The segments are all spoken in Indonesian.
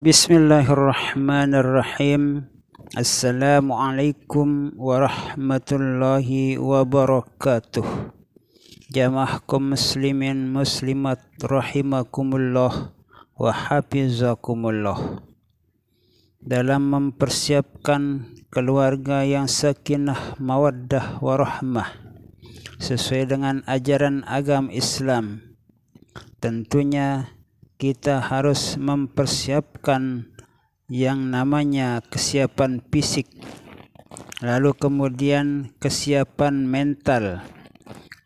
Bismillahirrahmanirrahim. Assalamualaikum warahmatullahi wabarakatuh. Jamaah kaum muslimin muslimat rahimakumullah wa hafizakumullah. Dalam mempersiapkan keluarga yang sakinah mawaddah warahmah sesuai dengan ajaran agama Islam, tentunya kita harus mempersiapkan yang namanya kesiapan fisik, lalu kemudian kesiapan mental.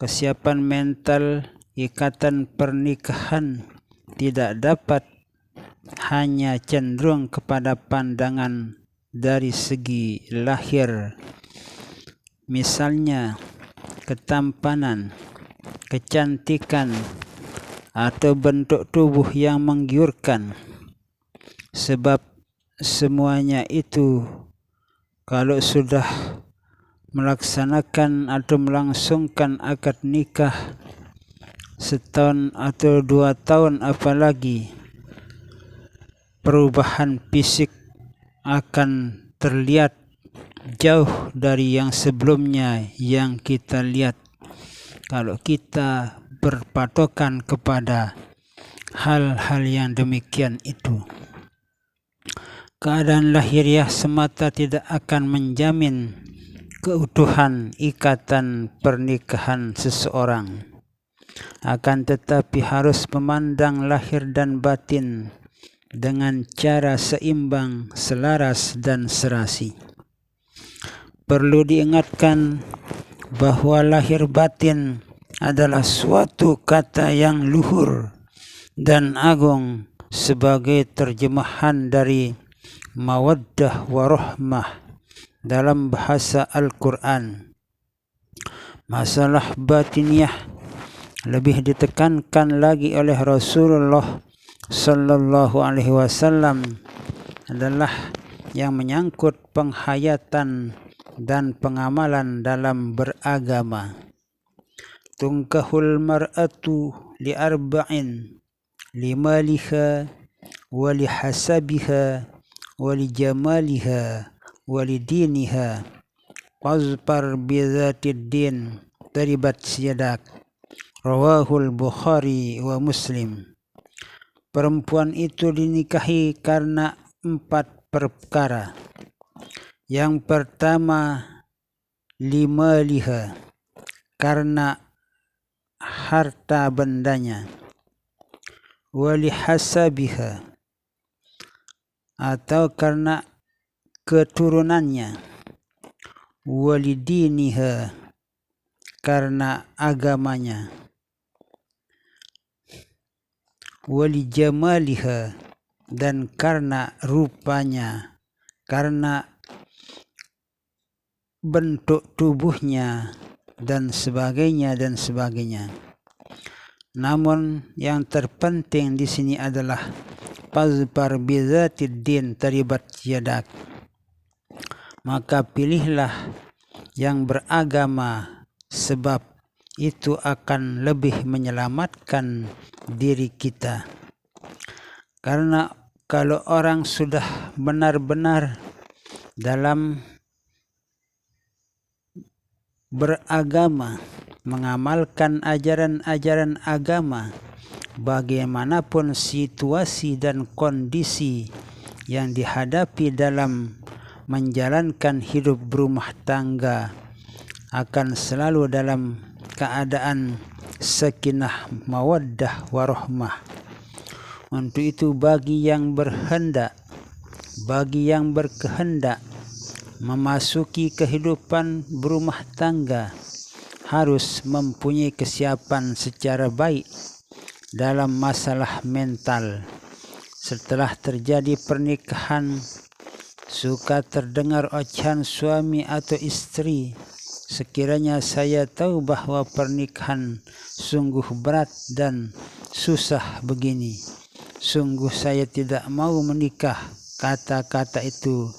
Kesiapan mental ikatan pernikahan tidak dapat hanya cenderung kepada pandangan dari segi lahir, misalnya ketampanan, kecantikan, atau bentuk tubuh yang menggiurkan, sebab semuanya itu kalau sudah melaksanakan atau melangsungkan akad nikah setahun atau 2 tahun, apalagi perubahan fisik akan terlihat jauh dari yang sebelumnya yang kita lihat kalau kita berpatokan kepada hal-hal yang demikian itu. Keadaan lahiriah semata tidak akan menjamin keutuhan ikatan pernikahan seseorang. Akan tetapi harus memandang lahir dan batin dengan cara seimbang, selaras, dan serasi. Perlu diingatkan bahwa lahir batin adalah suatu kata yang luhur dan agung sebagai terjemahan dari mawaddah warahmah dalam bahasa Al-Quran. Masalah batiniah lebih ditekankan lagi oleh Rasulullah Sallallahu Alaihi Wasallam adalah yang menyangkut penghayatan dan pengamalan dalam beragama. Tunkahul mar'atu li'arba'in limaliha walihasabiha walijamaliha walidiniha fazfar bizatid din taribat siyadak. Rawahul Bukhari wa Muslim. Perempuan itu dinikahi karena 4 perkara. Yang pertama, limaliha, karena harta bendanya, walihasabiha, atau karena keturunannya, walidiniha, karena agamanya, walijamaliha, dan karena rupanya, karena bentuk tubuhnya, dan sebagainya dan sebagainya. Namun yang terpenting di sini adalah fazfar bizatid din taribat yadak. Maka pilihlah yang beragama, sebab itu akan lebih menyelamatkan diri kita. Karena kalau orang sudah benar-benar dalam beragama, mengamalkan ajaran-ajaran agama, bagaimanapun situasi dan kondisi yang dihadapi dalam menjalankan hidup berumah tangga, akan selalu dalam keadaan sakinah mawaddah warahmah. Untuk itu bagi yang berkehendak memasuki kehidupan berumah tangga harus mempunyai kesiapan secara baik dalam masalah mental. Setelah terjadi pernikahan, suka terdengar ocehan suami atau istri, sekiranya saya tahu bahwa pernikahan sungguh berat dan susah begini, sungguh saya tidak mau menikah. Kata-kata itu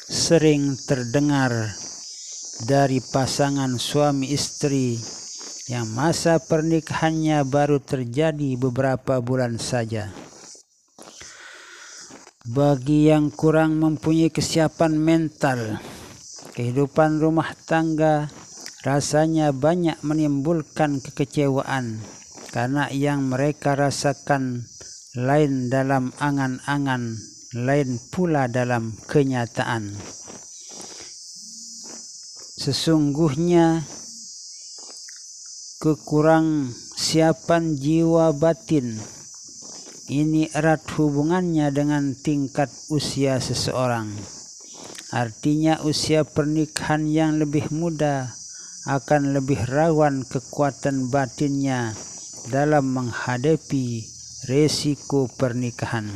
sering terdengar dari pasangan suami istri yang masa pernikahannya baru terjadi beberapa bulan saja. Bagi yang kurang mempunyai kesiapan mental, kehidupan rumah tangga rasanya banyak menimbulkan kekecewaan karena yang mereka rasakan lain dalam angan-angan, lain pula dalam kenyataan. Sesungguhnya kekurang siapan jiwa batin ini erat hubungannya dengan tingkat usia seseorang. Artinya usia pernikahan yang lebih muda akan lebih rawan kekuatan batinnya dalam menghadapi resiko pernikahan.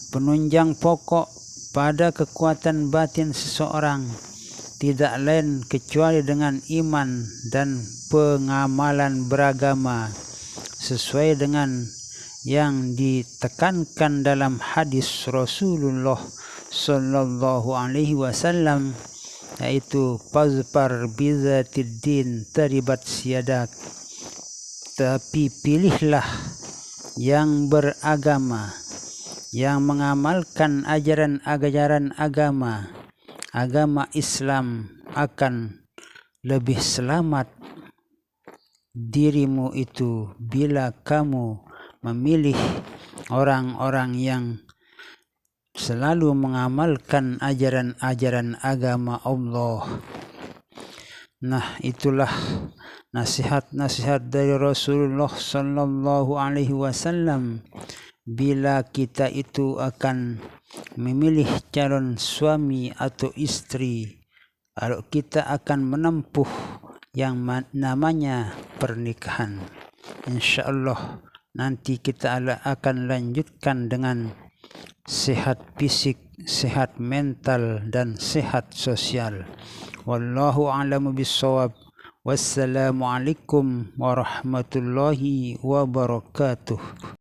Penunjang pokok pada kekuatan batin seseorang tidak lain kecuali dengan iman dan pengamalan beragama sesuai dengan yang ditekankan dalam hadis Rasulullah sallallahu alaihi wasallam, yaitu fazfar bizatid din taribat siyadak. Tapi pilihlah yang beragama, yang mengamalkan ajaran-ajaran agama Islam, akan lebih selamat dirimu itu bila kamu memilih orang-orang yang selalu mengamalkan ajaran-ajaran agama Allah. Nah, itulah nasihat-nasihat dari Rasulullah sallallahu alaihi wasallam bila kita itu akan memilih calon suami atau istri, kalau kita akan menempuh yang namanya pernikahan. Insyaallah nanti kita akan lanjutkan dengan sehat fisik, sehat mental, dan sehat sosial. Wallahu a'lamu bissawab. Wassalamualaikum warahmatullahi wabarakatuh.